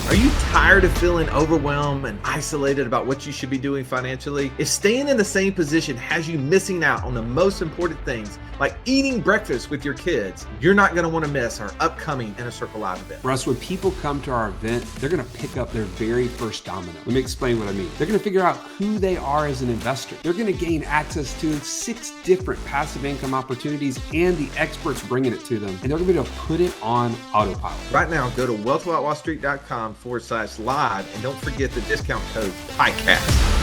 Are you tired of feeling overwhelmed and isolated about what you should be doing financially? If staying in the same position has you missing out on the most important things, like eating breakfast with your kids, you're not going to want to miss our upcoming Inner Circle Live event. Russ, when people come to our event, they're going to pick up their very first domino. Let me explain what I mean. They're going to figure out who they are as an investor. They're going to gain access to 6 different passive income opportunities and the experts bringing it to them. And they're going to be able to put it on autopilot. Right now, go to wealthwithoutwallstreet.com/live and don't forget the discount code PICAST.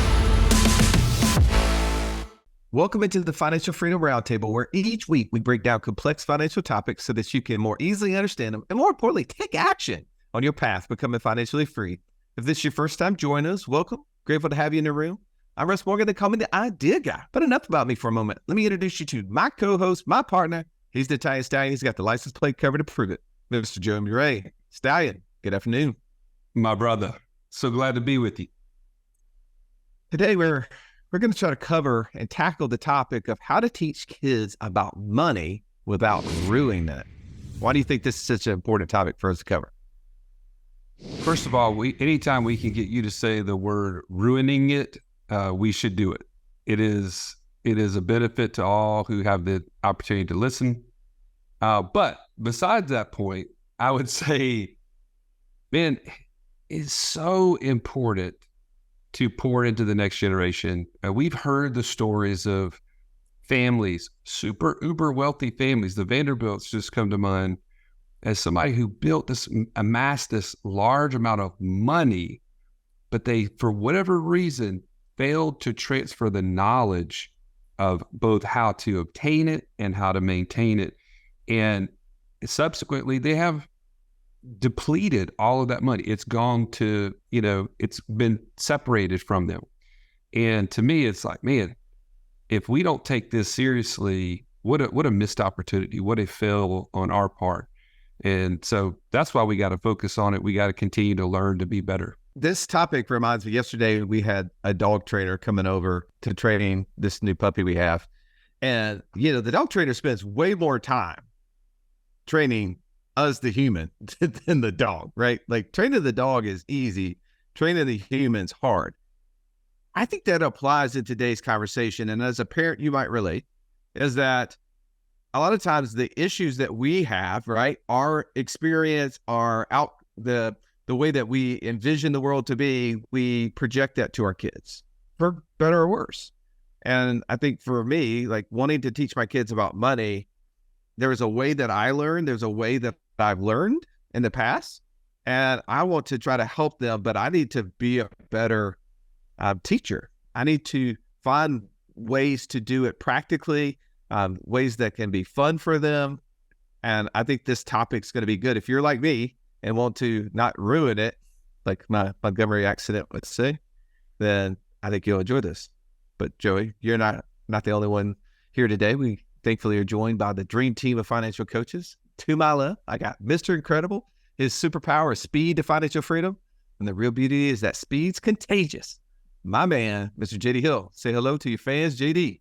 Welcome into the Financial Freedom Roundtable, where each week we break down complex financial topics so that you can more easily understand them and, more importantly, take action on your path to becoming financially free. If this is your first time joining us, welcome. Grateful to have you in the room. I'm Russ Morgan. They call me the Idea Guy. But enough about me for a moment. Let me introduce you to my co-host, my partner. He's the Italian Stallion. He's got the license plate covered to prove it. Mr. Joe Murray. Stallion, good afternoon. My brother, so glad to be with you. Today, we're going to try to cover and tackle the topic of how to teach kids about money without ruining it. Why do you think this is such an important topic for us to cover? First of all, anytime we can get you to say the word ruining it, we should do it. It is a benefit to all who have the opportunity to listen. But besides that point, I would say, man, it's so important to pour into the next generation. We've heard the stories of families, super uber wealthy families. The Vanderbilts just come to mind as somebody who amassed this large amount of money, but they, for whatever reason, failed to transfer the knowledge of both how to obtain it and how to maintain it. And subsequently, they have depleted all of that money. It's gone to, it's been separated from them. And to me, it's like, man, if we don't take this seriously, what a missed opportunity, what a fail on our part. And so that's why we got to focus on it. We got to continue to learn to be better. This topic reminds me, yesterday we had a dog trainer coming over to train this new puppy we have. And, the dog trainer spends way more time training us, the human, than the dog, right? Like, training the dog is easy. Training the human's hard. I think that applies in today's conversation. And as a parent, you might relate, is that a lot of times the issues that we have, right, our experience, the way that we envision the world to be, we project that to our kids, for better or worse. And I think for me, like, wanting to teach my kids about money, there was a way that I learned, there's a way that I've learned in the past, and I want to try to help them, but I need to be a better teacher. I need to find ways to do it practically, ways that can be fun for them. And I think this topic's going to be good. If you're like me and want to not ruin it, like my Montgomery accident would say, then I think you'll enjoy this. But Joey, you're not the only one here today. We thankfully are joined by the dream team of financial coaches. To my left, I got Mr. Incredible. His superpower is speed to financial freedom. And the real beauty is that speed's contagious. My man, Mr. JD Hill. Say hello to your fans, JD.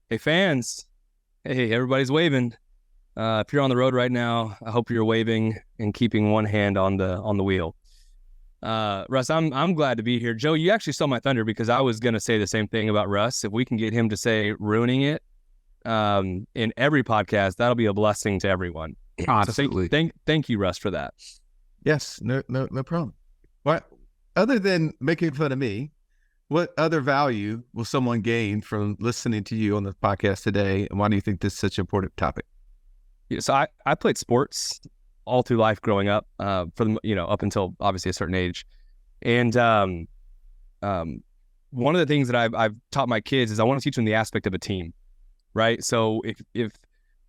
Hey, fans. Hey, everybody's waving. If you're on the road right now, I hope you're waving and keeping one hand on the wheel. Russ, I'm glad to be here. Joe, you actually stole my thunder, because I was going to say the same thing about Russ. If we can get him to say ruining it in every podcast, that'll be a blessing to everyone. Absolutely. So thank you, Russ, for that. Yes, no problem. What, other than making fun of me, what other value will someone gain from listening to you on the podcast today? And why do you think this is such an important topic? Yeah, so I played sports all through life growing up, up until obviously a certain age. And one of the things that I've taught my kids is I want to teach them the aspect of a team, right? So if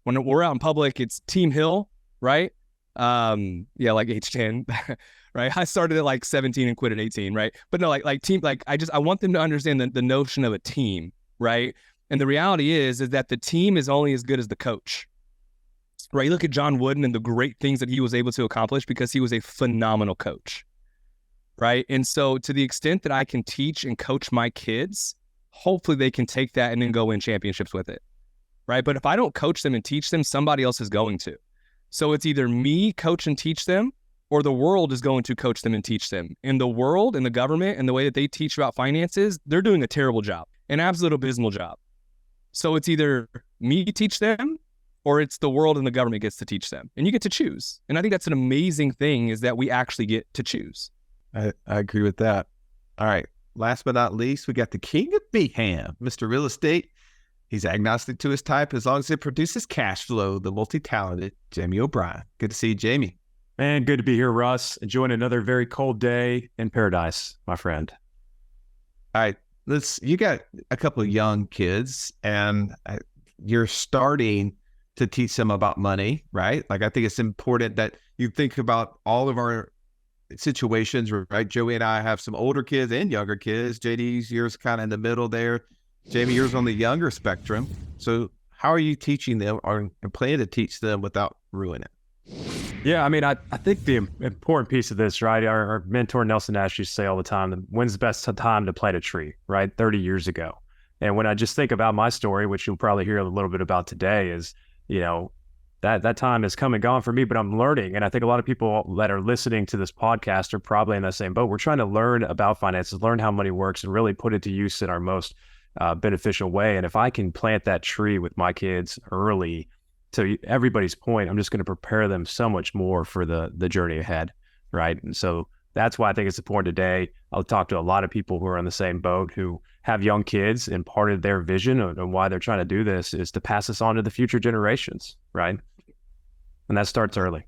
when we're out in public, it's Team Hill, right? Like age 10, right? I started at like 17 and quit at 18, right? But no, like team, like I want them to understand the notion of a team, right? And the reality is that the team is only as good as the coach, right? You look at John Wooden and the great things that he was able to accomplish because he was a phenomenal coach, right? And so to the extent that I can teach and coach my kids, hopefully they can take that and then go win championships with it, right? But if I don't coach them and teach them, somebody else is going to. So it's either me coach and teach them, or the world is going to coach them and teach them. And the world and the government and the way that they teach about finances, they're doing a terrible job, an absolute abysmal job. So it's either me teach them or it's the world and the government gets to teach them. And you get to choose. And I think that's an amazing thing, is that we actually get to choose. I agree with that. All right. Last but not least, we got the king of Beham, Mr. Real Estate. He's agnostic to his type as long as it produces cash flow, the multi-talented Jamie O'Brien. Good to see you, Jamie. Man, good to be here, Russ. Enjoying another very cold day in paradise, my friend. All right. You got a couple of young kids, and you're starting to teach them about money, right? Like, I think it's important that you think about all of our situations, right? Joey and I have some older kids and younger kids. JD's yours kind of in the middle there. Jamie, yours on the younger spectrum. So how are you teaching them or plan to teach them without ruining it? Yeah, I mean, I think the important piece of this, right? Our mentor, Nelson Nash, used to say all the time, when's the best time to plant a tree, right? 30 years ago. And when I just think about my story, which you'll probably hear a little bit about today, is, that time has come and gone for me, but I'm learning. And I think a lot of people that are listening to this podcast are probably in the same boat. We're trying to learn about finances, learn how money works, and really put it to use in our most beneficial way. And if I can plant that tree with my kids early, to everybody's point, I'm just going to prepare them so much more for the journey ahead, right? And so that's why I think it's important today. I'll talk to a lot of people who are in the same boat, who have young kids, and part of their vision and why they're trying to do this is to pass this on to the future generations, right? And that starts early.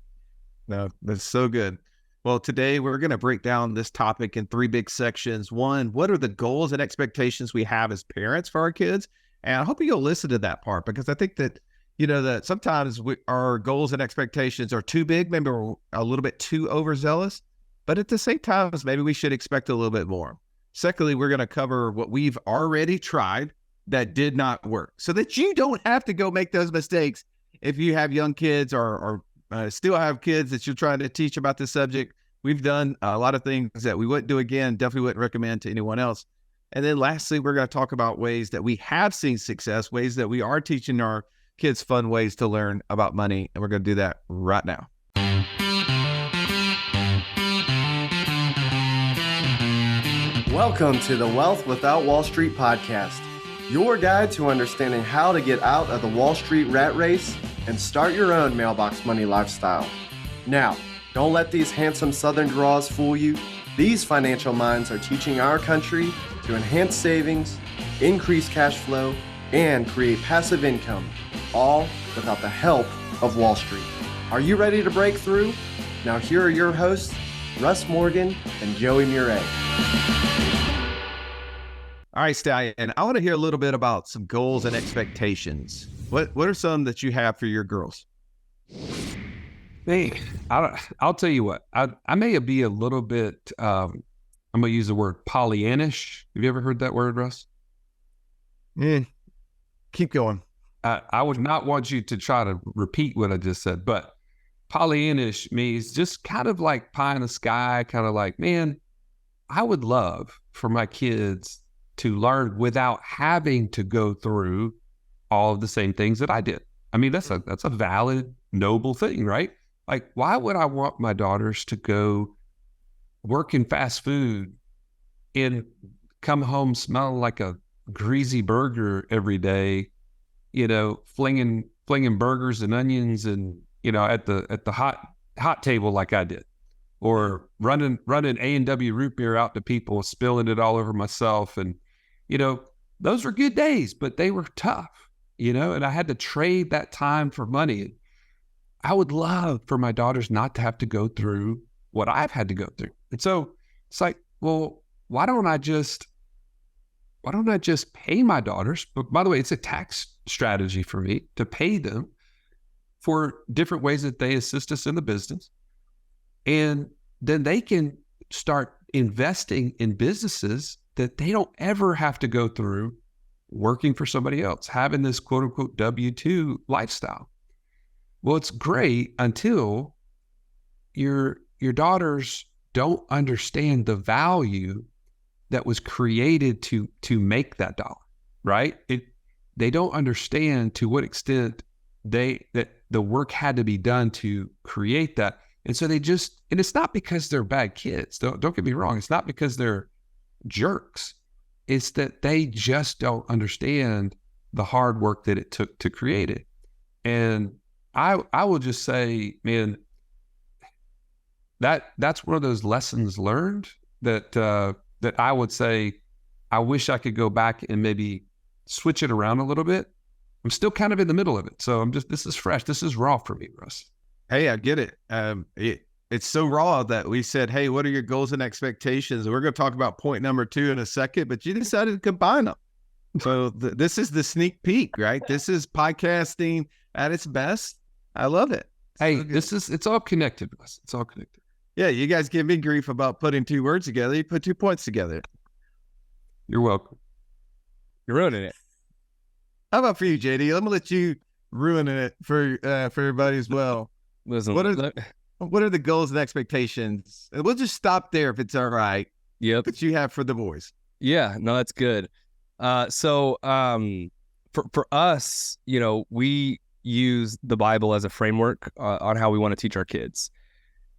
No, that's so good. Well, today we're going to break down this topic in 3 big sections. 1, what are the goals and expectations we have as parents for our kids? And I hope you'll listen to that part, because I think that that sometimes our goals and expectations are too big. Maybe we're a little bit too overzealous, but at the same time, maybe we should expect a little bit more. Secondly, we're going to cover what we've already tried that did not work, so that you don't have to go make those mistakes if you have young kids or still have kids that you're trying to teach about this subject. We've done a lot of things that we wouldn't do again, definitely wouldn't recommend to anyone else. And then lastly, we're going to talk about ways that we have seen success, ways that we are teaching our kids fun ways to learn about money. And we're going to do that right now. Welcome to the Wealth Without Wall Street podcast, your guide to understanding how to get out of the Wall Street rat race and start your own mailbox money lifestyle. Now, don't let these handsome Southern draws fool you. These financial minds are teaching our country to enhance savings, increase cash flow, and create passive income, all without the help of Wall Street. Are you ready to break through? Now here are your hosts, Russ Morgan and Joey Murray. All right, Stallion, I want to hear a little bit about some goals and expectations. What are some that you have for your girls? Hey, I'll tell you what, I may be a little bit, I'm going to use the word Pollyannish. Have you ever heard that word, Russ? Keep going. I would not want you to try to repeat what I just said, but Pollyannish means just kind of like pie in the sky, kind of like, man, I would love for my kids to learn without having to go through all of the same things that I did. I mean, that's a valid, noble thing, right? Like, why would I want my daughters to go work in fast food and come home smelling like a greasy burger every day, flinging burgers and onions and, at the hot table like I did, or running A&W root beer out to people, spilling it all over myself. And, those were good days, but they were tough, and I had to trade that time for money. I would love for my daughters not to have to go through what I've had to go through. And so it's like, well, why don't I just pay my daughters? But by the way, it's a tax strategy for me to pay them for different ways that they assist us in the business. And then they can start investing in businesses that they don't ever have to go through working for somebody else, having this quote unquote W-2 lifestyle. Well, it's great until your daughters don't understand the value that was created to make that dollar, right? They don't understand to what extent that the work had to be done to create that. And so and it's not because they're bad kids. Don't get me wrong. It's not because they're jerks. It's that they just don't understand the hard work that it took to create it. And I will just say, man, that's one of those lessons learned that I would say, I wish I could go back and maybe switch it around a little bit. I'm still kind of in the middle of it. So this is fresh. This is raw for me, Russ. Hey, I get it. It's so raw that we said, hey, what are your goals and expectations? We're going to talk about point number 2 in a second, but you decided to combine them. So this is the sneak peek, right? This is podcasting at its best. I love it. Hey, it's all connected, Russ. It's all connected. Yeah, you guys give me grief about putting 2 words together. You put 2 points together. You're welcome. You're ruining it. How about for you, JD? Let me let you ruin it for everybody as well. Listen, What are the goals and expectations? And we'll just stop there if it's all right. Yep. That you have for the boys. Yeah, no, that's good. So for us, we use the Bible as a framework on how we want to teach our kids.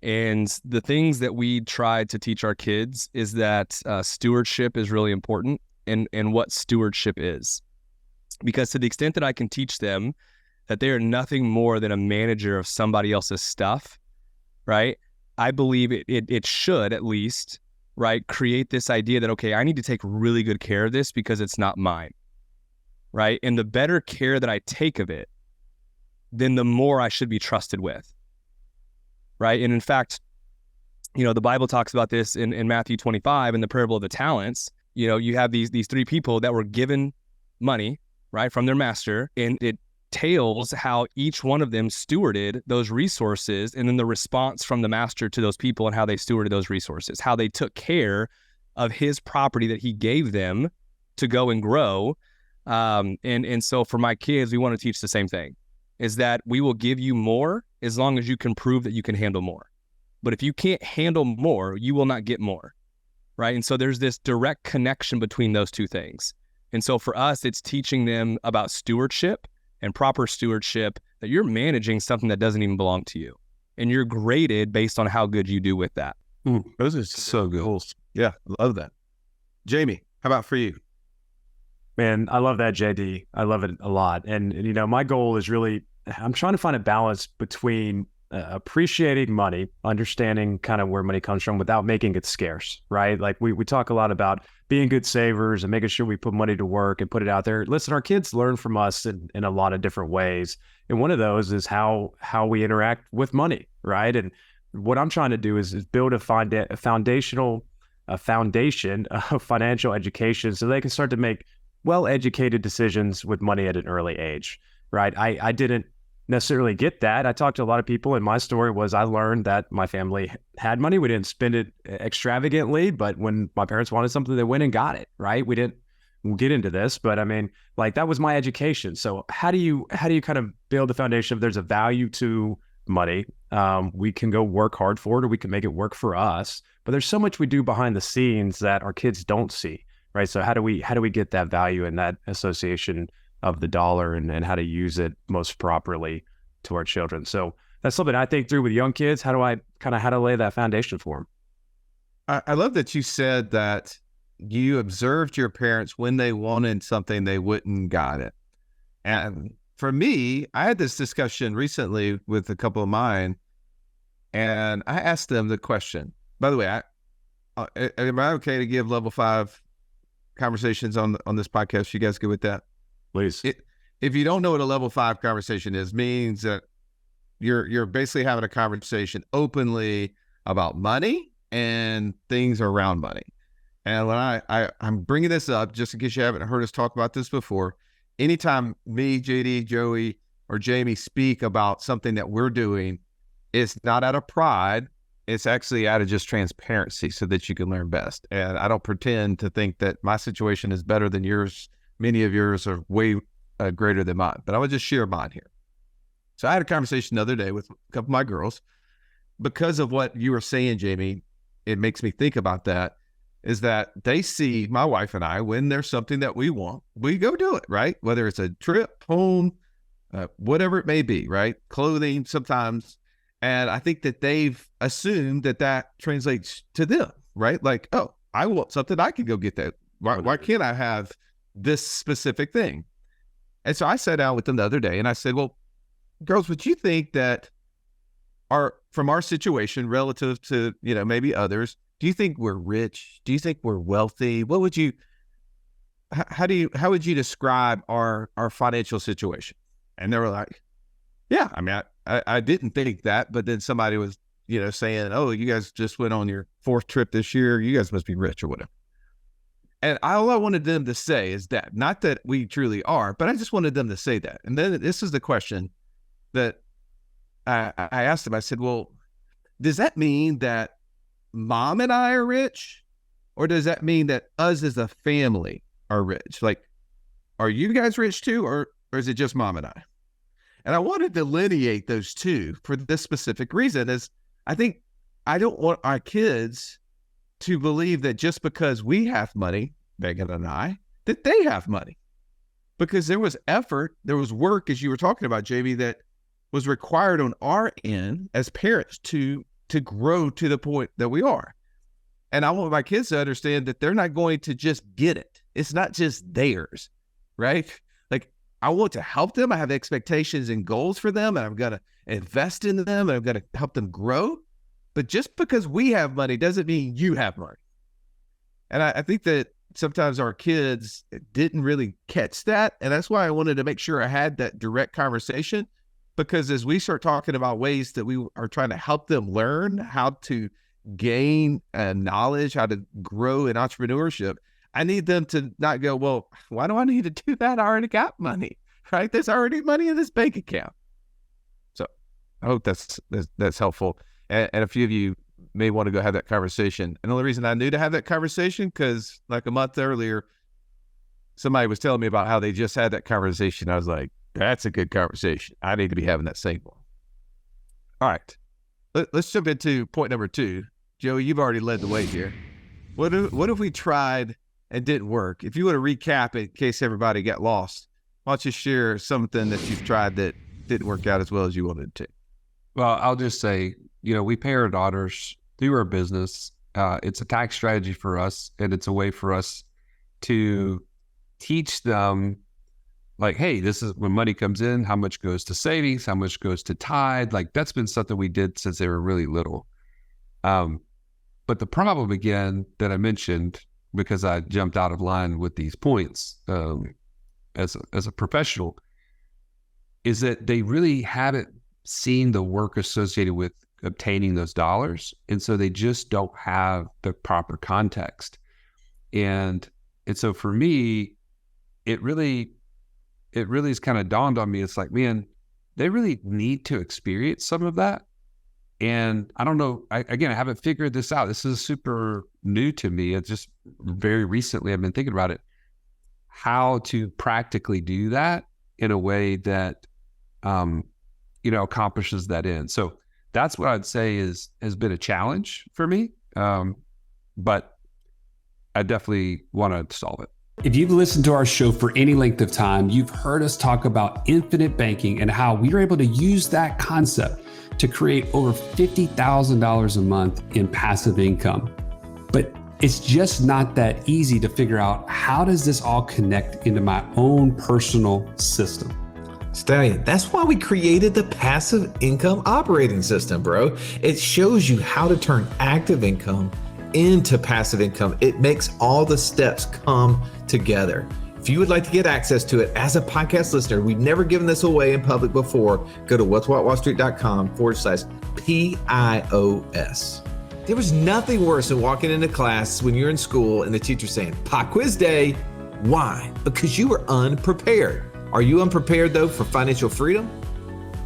And the things that we try to teach our kids is that stewardship is really important, and what stewardship is. Because to the extent that I can teach them that they are nothing more than a manager of somebody else's stuff, right? I believe it should at least, right, create this idea that, okay, I need to take really good care of this because it's not mine, right? And the better care that I take of it, then the more I should be trusted with, right? And in fact, the Bible talks about this in Matthew 25 in the parable of the talents. You have these 3 people that were given money, right, from their master, and it tells how each one of them stewarded those resources, and then the response from the master to those people and how they stewarded those resources, how they took care of his property that he gave them to go and grow. And so for my kids, we want to teach the same thing, is that we will give you more as long as you can prove that you can handle more. But if you can't handle more, you will not get more, right? And so there's this direct connection between those 2 things. And so for us, it's teaching them about stewardship and proper stewardship, that you're managing something that doesn't even belong to you. And you're graded based on how good you do with that. Those are so good. Yeah, love that. Jamie, how about for you? Man, I love that, JD. I love it a lot. And my goal is really, I'm trying to find a balance between appreciating money, understanding kind of where money comes from without making it scarce, right? Like we talk a lot about being good savers and making sure we put money to work and put it out there. Listen, our kids learn from us in a lot of different ways. And one of those is how we interact with money, right? And what I'm trying to do is build a foundation of financial education so they can start to make well-educated decisions with money at an early age, right? I didn't necessarily get that. I talked to a lot of people, and my story was I learned that my family had money. We didn't spend it extravagantly, but when my parents wanted something, they went and got it, right? We'll get into this, but I mean, like, that was my education. So how do you kind of build the foundation of there's a value to money? We can go work hard for it, or we can make it work for us, but there's so much we do behind the scenes that our kids don't see, right? So how do we get that value and that association of the dollar and how to use it most properly to our children? So that's something I think through with young kids. How to lay that foundation for them? I love that you said that you observed your parents when they wanted something, they wouldn't got it. And for me, I had this discussion recently with a couple of mine, and I asked them the question, by the way, am I okay to give level 5 conversations on this podcast? You guys good with that? Please. If you don't know what a level 5 conversation is, means that you're basically having a conversation openly about money and things around money. And when I'm bringing this up, just in case you haven't heard us talk about this before, anytime me, JD, Joey, or Jamie speak about something that we're doing, it's not out of pride. It's actually out of just transparency so that you can learn best. And I don't pretend to think that my situation is better than yours. Many of yours are way greater than mine, but I would just share mine here. So I had a conversation the other day with a couple of my girls. Because of what you were saying, Jamie, it makes me think about that, is that they see my wife and I, when there's something that we want, we go do it, right? Whether it's a trip, home, whatever it may be, right? Clothing sometimes. And I think that they've assumed that that translates to them, right? Like, oh, I want something, I can go get that. Why can't I have this specific thing? And so I sat down with them the other day and I said, well, girls, would you think that from our situation relative to, maybe others, do you think we're rich? Do you think we're wealthy? What would you, how would you describe our financial situation? And they were like, yeah, I mean, I didn't think that, but then somebody was, saying, oh, you guys just went on your 4th trip this year. You guys must be rich or whatever. And all I wanted them to say is that, not that we truly are, but I just wanted them to say that. And then this is the question that I asked them. I said, well, does that mean that mom and I are rich? Or does that mean that us as a family are rich? Like, are you guys rich too? Or is it just mom and I? And I want to delineate those two for this specific reason, is I think I don't want our kids to believe that just because we have money, Megan and I, that they have money. Because there was effort, there was work, as you were talking about, Jamie, that was required on our end as parents to grow to the point that we are. And I want my kids to understand that they're not going to just get it. It's not just theirs, right? Like, I want to help them. I have expectations and goals for them, and I'm going to invest in them, and I'm going to help them grow. But just because we have money doesn't mean you have money. And I think that sometimes our kids didn't really catch that. And that's why I wanted to make sure I had that direct conversation, because as we start talking about ways that we are trying to help them learn how to gain knowledge, how to grow in entrepreneurship, I need them to not go, well, why do I need to do that? I already got money, right? There's already money in this bank account. So I hope that's helpful. And a few of you may want to go have that conversation. And the only reason I knew to have that conversation, because like a month earlier, somebody was telling me about how they just had that conversation. I was like, that's a good conversation. I need to be having that same one. All right. Let's jump into point number 2. Joey, you've already led the way here. What if we tried and didn't work? If you want to recap it in case everybody got lost, why don't you share something that you've tried that didn't work out as well as you wanted to? Well, I'll just say, we pay our daughters through our business. It's a tax strategy for us, and it's a way for us to teach them, like, hey, this is when money comes in, how much goes to savings, how much goes to tithe. Like, that's been something we did since they were really little. But the problem, again, that I mentioned, because I jumped out of line with these points as a professional, is that they really haven't seen the work associated with obtaining those dollars. And so they just don't have the proper context. And so for me, it really has kind of dawned on me. It's like, man, they really need to experience some of that. And I don't know, I haven't figured this out. This is super new to me. It's just very recently I've been thinking about it, how to practically do that in a way that, accomplishes that end. So that's what I'd say has been a challenge for me. But I definitely want to solve it. If you've listened to our show for any length of time, you've heard us talk about infinite banking and how we are able to use that concept to create over $50,000 a month in passive income. But it's just not that easy to figure out, how does this all connect into my own personal system? Stallion, that's why we created the passive income operating system, bro. It shows you how to turn active income into passive income. It makes all the steps come together. If you would like to get access to it as a podcast listener, we've never given this away in public before, go to what'swhatwallstreet.com/PIOS. There was nothing worse than walking into class when you're in school and the teacher saying, Pop Quiz Day. Why? Because you were unprepared. Are you unprepared though for financial freedom?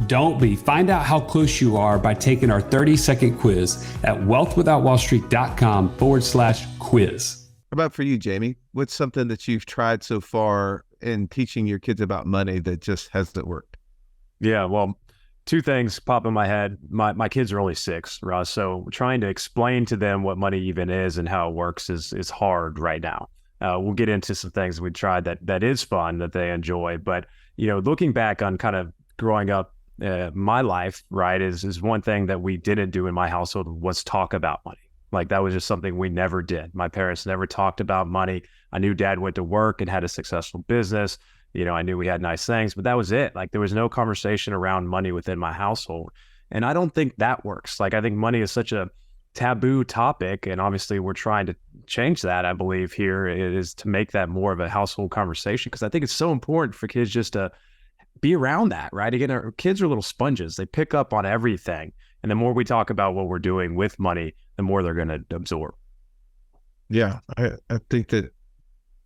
Don't be. Find out how close you are by taking our 30-second quiz at wealthwithoutwallstreet.com/quiz. How about for you, Jamie? What's something that you've tried so far in teaching your kids about money that just hasn't worked? Yeah, well, 2 things pop in my head. My kids are only 6, Russ, so trying to explain to them what money even is and how it works is hard right now. We'll get into some things we tried that is fun, that they enjoy. But, looking back on kind of growing up my life, right, is one thing that we didn't do in my household was talk about money. Like that was just something we never did. My parents never talked about money. I knew dad went to work and had a successful business. I knew we had nice things, but that was it. Like there was no conversation around money within my household. And I don't think that works. Like I think money is such a taboo topic. And obviously we're trying to change that, I believe here is to make that more of a household conversation. Because I think it's so important for kids just to be around that, right? Again, our kids are little sponges. They pick up on everything. And the more we talk about what we're doing with money, the more they're going to absorb. Yeah. I think that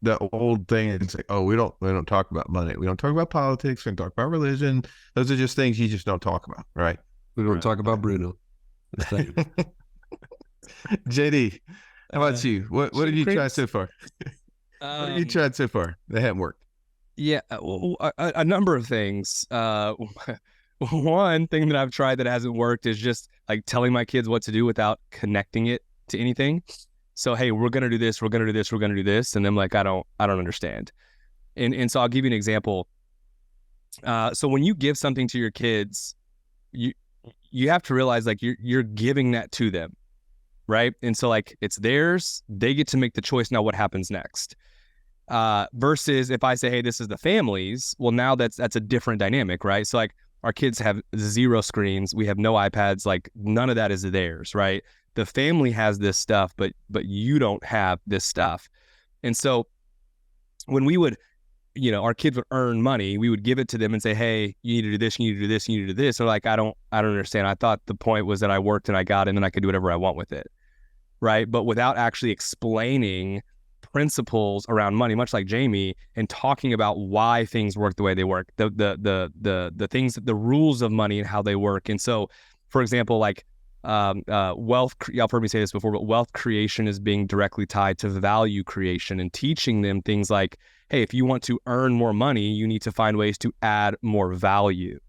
the old thing is like, oh, we don't talk about money. We don't talk about politics. We don't talk about religion. Those are just things you just don't talk about, right? We don't talk about Bruno. JD, how about you? What have you tried so far? What have you tried so far that haven't worked? Yeah, a number of things. One thing that I've tried that hasn't worked is just like telling my kids what to do without connecting it to anything. So, hey, we're going to do this, we're going to do this, we're going to do this. And I'm like, I don't understand. And so I'll give you an example. So when you give something to your kids, you have to realize like you're giving that to them, right? And so like it's theirs, they get to make the choice. Now what happens next? Versus if I say, hey, this is the family's, well, now that's a different dynamic, right? So like our kids have 0 screens, we have no iPads, like none of that is theirs, right? The family has this stuff, but you don't have this stuff. And so when we would, our kids would earn money, we would give it to them and say, hey, you need to do this, you need to do this, you need to do this. They're like, I don't understand. I thought the point was that I worked and I got it and then I could do whatever I want with it, right? But without actually explaining principles around money, much like Jamie, and talking about why things work the way they work, the things, the rules of money and how they work. And so, for example, like wealth, y'all have heard me say this before, but wealth creation is being directly tied to value creation and teaching them things like, hey, if you want to earn more money, you need to find ways to add more value,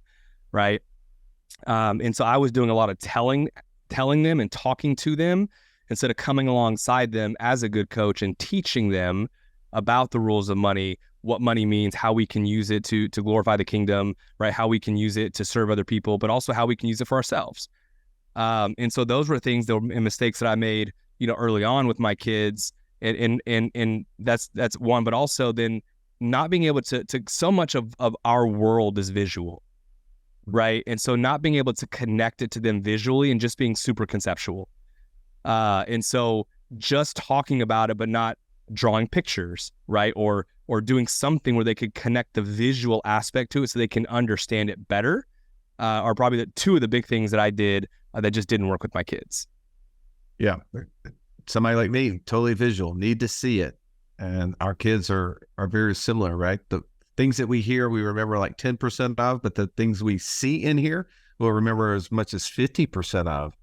right? And so I was doing a lot of telling them and talking to them instead of coming alongside them as a good coach and teaching them about the rules of money, what money means, how we can use it to glorify the kingdom, right? How we can use it to serve other people, but also how we can use it for ourselves. And so those were things that were mistakes that I made, early on with my kids. And that's one, but also then not being able to so much of our world is visual, right? And so not being able to connect it to them visually and just being super conceptual. And so just talking about it, but not drawing pictures, right? Or doing something where they could connect the visual aspect to it so they can understand it better, are probably the 2 of the big things that I did that just didn't work with my kids. Yeah. Somebody like me, totally visual, need to see it. And our kids are very similar, right? The things that we hear, we remember like 10% of, but the things we see in here, we'll remember as much as 50% of.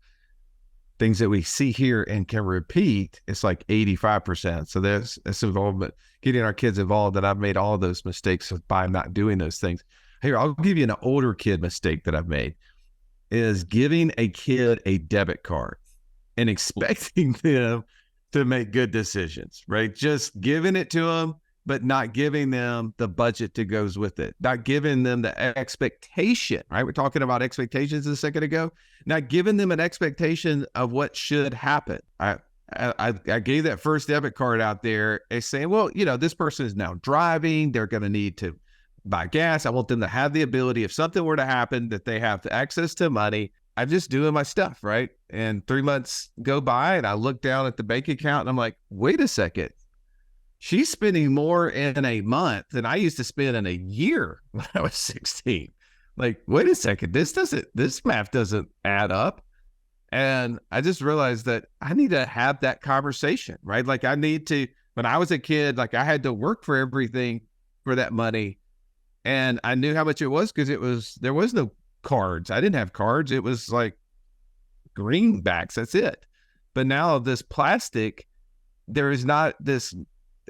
Things that we see here and can repeat, it's like 85%. So that's involvement, getting our kids involved. And I've made all of those mistakes by not doing those things. Here, I'll give you an older kid mistake that I've made, is giving a kid a debit card and expecting them to make good decisions, right? Just giving it to them, but not giving them the budget that goes with it, not giving them the expectation, right? We're talking about expectations a second ago, not giving them an expectation of what should happen. I gave that first debit card out there and saying, well, this person is now driving. They're going to need to buy gas. I want them to have the ability, if something were to happen, that they have access to money. I'm just doing my stuff, right? And 3 months go by and I look down at the bank account and I'm like, wait a second. She's spending more in a month than I used to spend in a year when I was 16. Like, wait a second, this math doesn't add up. And I just realized that I need to have that conversation, right? Like I need to, when I was a kid, like I had to work for everything for that money. And I knew how much it was because there was no cards. I didn't have cards. It was like greenbacks. That's it. But now this plastic, there is not this,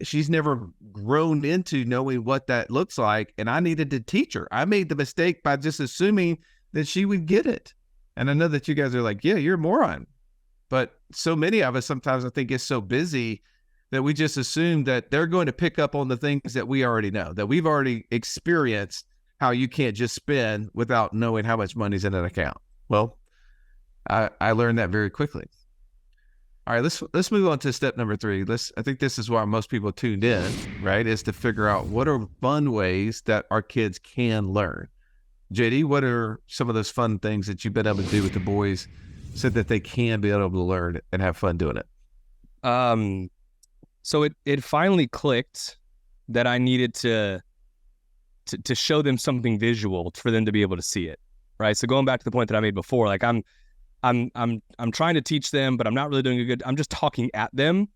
she's never grown into knowing what that looks like. And I needed to teach her. I made the mistake by just assuming that she would get it. And I know that you guys are like, yeah, you're a moron. But so many of us sometimes I think get so busy that we just assume that they're going to pick up on the things that we already know, that we've already experienced. how you can't just spend without knowing how much money's in an account. Well, I learned that very quickly. All right, let's move on to step number 3. I think this is why most people tuned in, right? Is to figure out what are fun ways that our kids can learn. JD, what are some of those fun things that you've been able to do with the boys so that they can be able to learn and have fun doing it? So it finally clicked that I needed to show them something visual for them to be able to see it, right? So going back to the point that I made before, like I'm trying to teach them, but I'm not really doing a good. I'm just talking at them,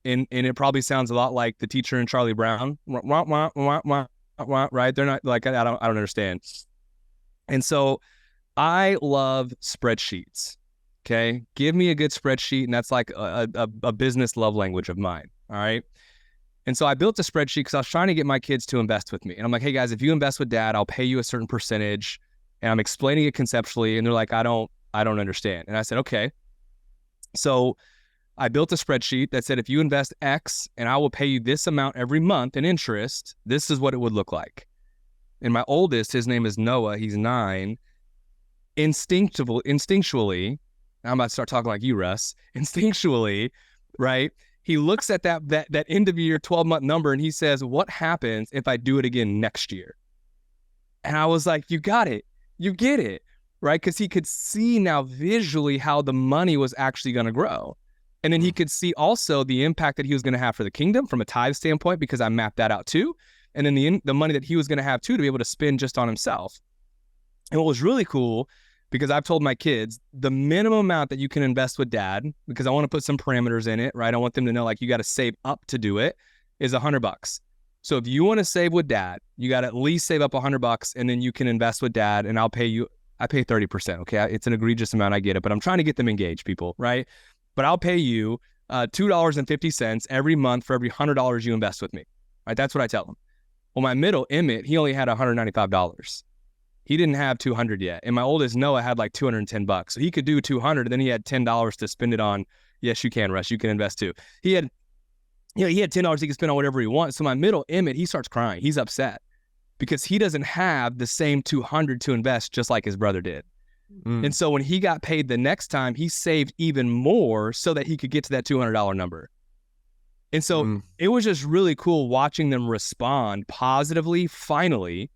and it probably sounds a lot like the teacher in Charlie Brown, right? They're not like I don't understand. And so I love spreadsheets. Okay, give me a good spreadsheet, and that's like a business love language of mine. All right. And so I built a spreadsheet because I was trying to get my kids to invest with me. And I'm like, hey guys, if you invest with dad, I'll pay you a certain percentage. And I'm explaining it conceptually. And they're like, I don't understand. And I said, okay. So I built a spreadsheet that said, if you invest X and I will pay you this amount every month in interest, this is what it would look like. And my oldest, his name is Noah. He's 9. Instinctually, I'm about to start talking like you, Russ. Instinctually, right? He looks at that end of year 12-month number and he says, what happens if I do it again next year? And I was like, you got it. You get it, right? Because he could see now visually how the money was actually going to grow. And then he could see also the impact that he was going to have for the kingdom from a tithe standpoint, because I mapped that out too. And then the money that he was going to have too to be able to spend just on himself. And what was really cool, because I've told my kids the minimum amount that you can invest with dad, because I want to put some parameters in it, right? I want them to know like you got to save up to do it, is $100. So if you want to save with dad, you got to at least save up $100, and then you can invest with dad, and I pay 30%. Okay. It's an egregious amount. I get it, but I'm trying to get them engaged, people, right? But I'll pay you $2.50 every month for every $100 you invest with me, right? That's what I tell them. Well, my middle, Emmett, he only had $195. He didn't have 200 yet. And my oldest, Noah, had like $210. So he could do 200, and then he had $10 to spend it on. Yes, you can, Russ. You can invest too. He had $10 he could spend on whatever he wants. So my middle, Emmett, he starts crying. He's upset because he doesn't have the same 200 to invest just like his brother did. And so when he got paid the next time, he saved even more so that he could get to that $200 number. And so it was just really cool watching them respond positively, finally.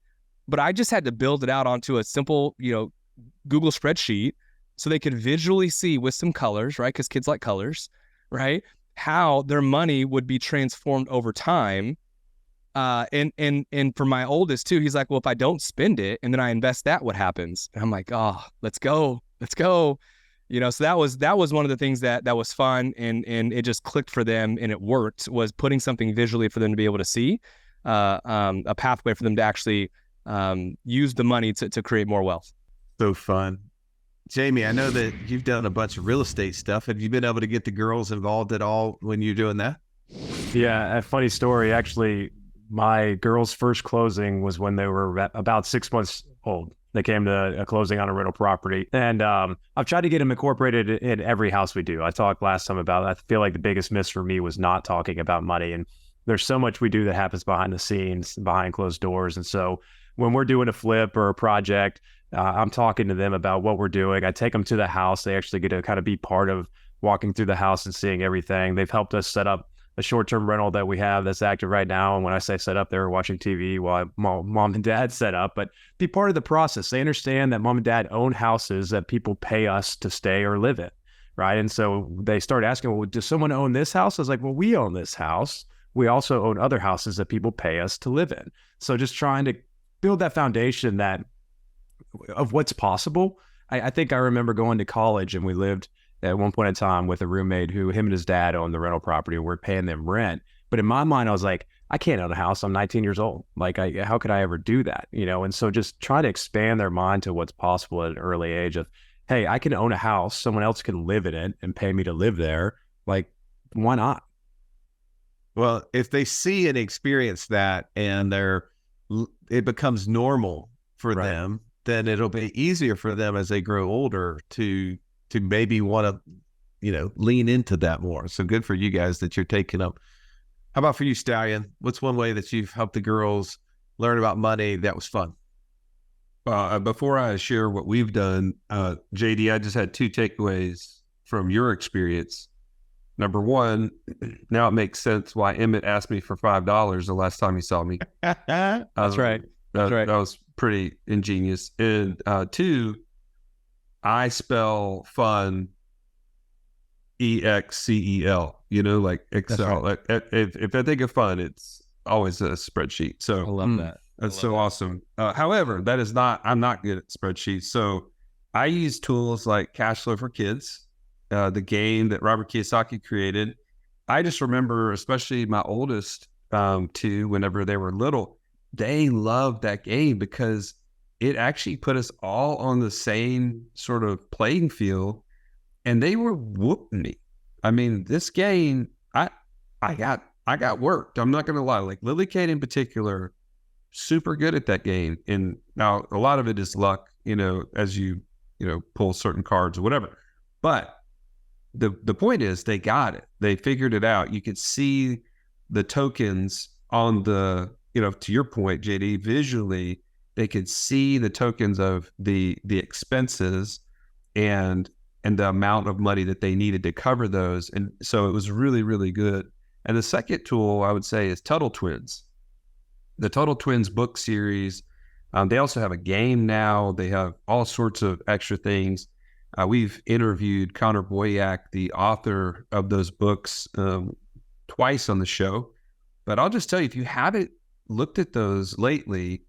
But I just had to build it out onto a simple, Google spreadsheet so they could visually see with some colors, right? Because kids like colors, right? How their money would be transformed over time. And for my oldest too, he's like, well, if I don't spend it and then I invest that, what happens? And I'm like, oh, let's go. So that was one of the things that was fun, and it just clicked for them, and it worked, was putting something visually for them to be able to see, a pathway for them to actually use the money to create more wealth. So fun. Jamie, I know that you've done a bunch of real estate stuff. Have you been able to get the girls involved at all when you're doing that? Yeah, a funny story. Actually, my girls' first closing was when they were about 6 months old. They came to a closing on a rental property. And I've tried to get them incorporated in every house we do. I talked last time about it. I feel like the biggest miss for me was not talking about money. And there's so much we do that happens behind the scenes, behind closed doors. And so when we're doing a flip or a project, I'm talking to them about what we're doing. I take them to the house. They actually get to kind of be part of walking through the house and seeing everything. They've helped us set up a short-term rental that we have that's active right now. And when I say set up, they're watching TV while mom and dad set up, but be part of the process. They understand that mom and dad own houses that people pay us to stay or live in, right? And so they start asking, well, does someone own this house? I was like, well, we own this house. We also own other houses that people pay us to live in. So just trying to build that foundation of what's possible. I think I remember going to college, and we lived at one point in time with a roommate who him and his dad owned the rental property, and we're paying them rent. But in my mind, I was like, I can't own a house. I'm 19 years old. Like, how could I ever do that? And so just try to expand their mind to what's possible at an early age of, hey, I can own a house. Someone else can live in it and pay me to live there. Like, why not? Well, if they see and experience that, and it becomes normal for them, then it'll be easier for them as they grow older to maybe want to, lean into that more. So good for you guys that you're taking up. How about for you, Stallion? What's one way that you've helped the girls learn about money that was fun? Before I share what we've done, JD, I just had 2 takeaways from your experience. Number one, now it makes sense why Emmett asked me for $5 the last time he saw me. That's right. That's right. That was pretty ingenious. And 2, I spell fun EXCEL, like Excel. Right. If I think of fun, it's always a spreadsheet. So I love that. That's so awesome. However, I'm not good at spreadsheets. So I use tools like Cash Flow for Kids, the game that Robert Kiyosaki created. I just remember, especially my oldest 2, whenever they were little, they loved that game because it actually put us all on the same sort of playing field, and they were whooping me. I mean, this game, I got worked. I'm not going to lie. Like Lily Kate in particular, super good at that game. And now a lot of it is luck, as you pull certain cards or whatever. But the point is they got it. They figured it out. You could see the tokens on the, to your point, JD, visually, they could see the tokens of the expenses and the amount of money that they needed to cover those. And so it was really, really good. And the second tool I would say is Tuttle Twins. The Tuttle Twins book series. They also have a game now. They have all sorts of extra things. We've interviewed Connor Boyack, the author of those books, twice on the show. But I'll just tell you, if you haven't looked at those lately,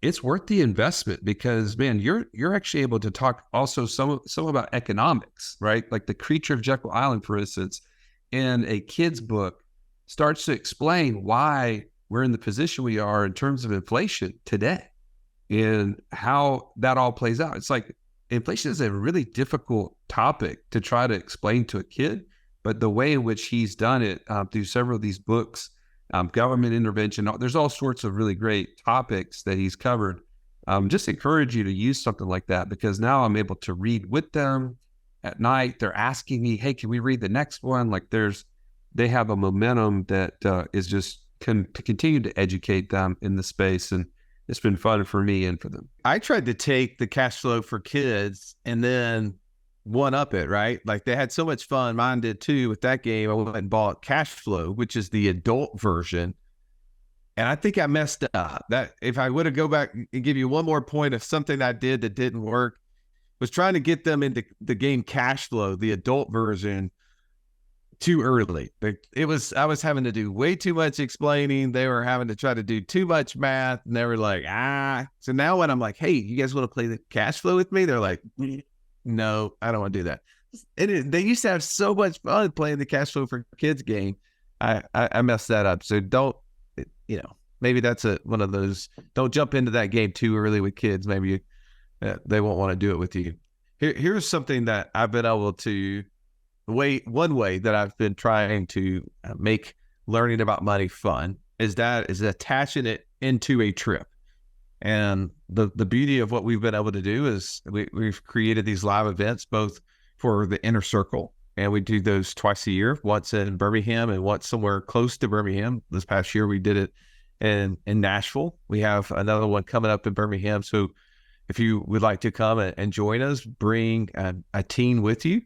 it's worth the investment because, man, you're actually able to talk also some about economics, right? Like the Creature of Jekyll Island, for instance, in a kid's book, starts to explain why we're in the position we are in terms of inflation today and how that all plays out. It's like inflation is a really difficult topic to try to explain to a kid, but the way in which he's done it through several of these books, government intervention, there's all sorts of really great topics that he's covered. Just encourage you to use something like that because now I'm able to read with them at night. They're asking me, hey, can we read the next one? Like they have a momentum that is just to continue to educate them in the space. And it's been fun for me and for them. I tried to take the Cash Flow for Kids and then one up it, right? Like they had so much fun. Mine did too with that game. I went and bought Cash Flow, which is the adult version. And I think I messed up. That if I would have go back and give you one more point of something I did that didn't work, was trying to get them into the game Cash Flow, the adult version, too early. I was having to do way too much explaining. They were having to try to do too much math, and they were like, So now when I'm like, hey, you guys want to play the Cash Flow with me? They're like, no, I don't want to do that. And they used to have so much fun playing the Cash Flow for Kids game. I messed that up. So don't, maybe that's one of those. Don't jump into that game too early with kids. Maybe they won't want to do it with you. Here's something that I've been able to. One way that I've been trying to make learning about money fun is attaching it into a trip. And the beauty of what we've been able to do is we've created these live events, both for the inner circle, and we do those twice a year, once in Birmingham and once somewhere close to Birmingham. This past year, we did it in Nashville. We have another one coming up in Birmingham. So if you would like to come and join us, bring a teen with you.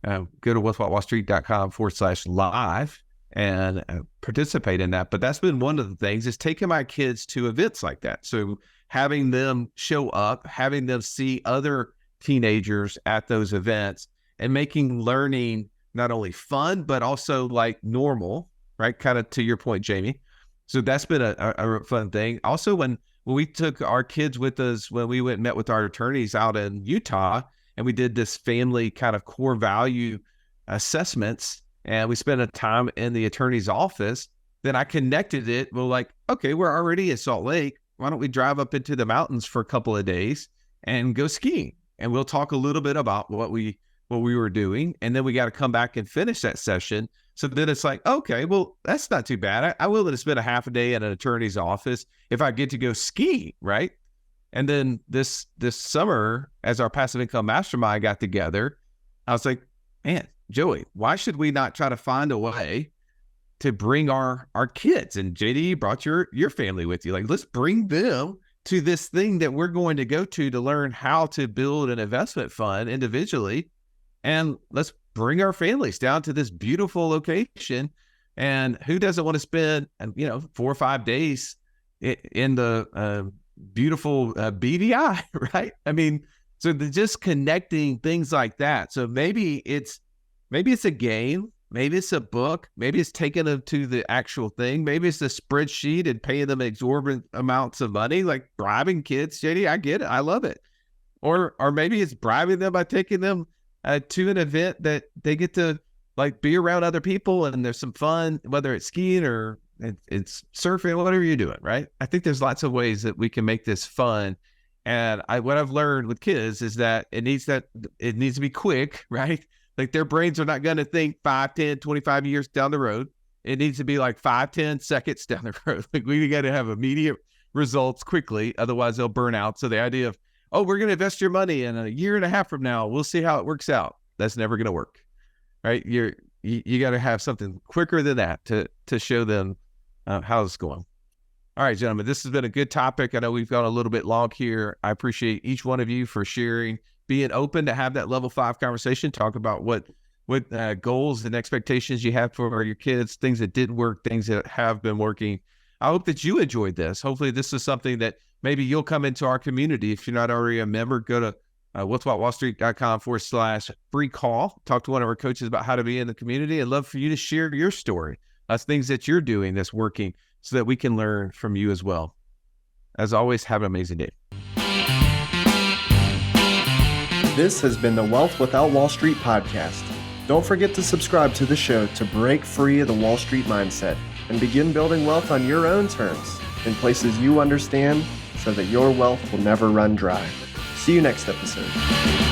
Go to whatwhatwallstreet.com/live and participate in that. But that's been one of the things is taking my kids to events like that. So having them show up, having them see other teenagers at those events and making learning not only fun, but also like normal, right? Kind of to your point, Jamie. So that's been a fun thing. Also, when we took our kids with us, when we went and met with our attorneys out in Utah, and we did this family kind of core value assessments, and we spent a time in the attorney's office, then I connected it. Well, like, okay, we're already in Salt Lake. Why don't we drive up into the mountains for a couple of days and go skiing? And we'll talk a little bit about what we were doing. And then we got to come back and finish that session. So then it's like, okay, well, that's not too bad. I willing to spend a half a day at an attorney's office if I get to go ski, right? And then this summer, as our passive income mastermind got together, I was like, man, Joey, why should we not try to find a way to bring our kids? And JD, you brought your family with you. Like, let's bring them to this thing that we're going to go to learn how to build an investment fund individually. And let's bring our families down to this beautiful location. And who doesn't want to spend, 4 or 5 days in the beautiful BVI, right? I mean, so just connecting things like that. So maybe it's a game, maybe it's a book, maybe it's taking them to the actual thing, maybe it's a spreadsheet and paying them exorbitant amounts of money, like bribing kids. JD, I get it, I love it. Or maybe it's bribing them by taking them to an event that they get to like be around other people and there's some fun, whether it's skiing or it's surfing, whatever you're doing, right? I think there's lots of ways that we can make this fun. And what I've learned with kids is that it needs to be quick, right? Like their brains are not going to think 5, 10, 25 years down the road. It needs to be like 5, 10 seconds down the road. Like we got to have immediate results quickly. Otherwise they'll burn out. So the idea of, oh, we're going to invest your money in a year and a half from now, we'll see how it works out. That's never going to work, right? You got to have something quicker than that to show them how it's going. All right, gentlemen, this has been a good topic. I know we've gone a little bit long here. I appreciate each one of you for sharing, being open to have that level 5 conversation, talk about what goals and expectations you have for your kids, things that didn't work, things that have been working. I hope that you enjoyed this. Hopefully this is something that maybe you'll come into our community. If you're not already a member, go to what'swhatwallstreet.com/free call. Talk to one of our coaches about how to be in the community. I'd love for you to share your story. That's things that you're doing that's working so that we can learn from you as well. As always, have an amazing day. This has been the Wealth Without Wall Street podcast. Don't forget to subscribe to the show to break free of the Wall Street mindset and begin building wealth on your own terms in places you understand so that your wealth will never run dry. See you next episode.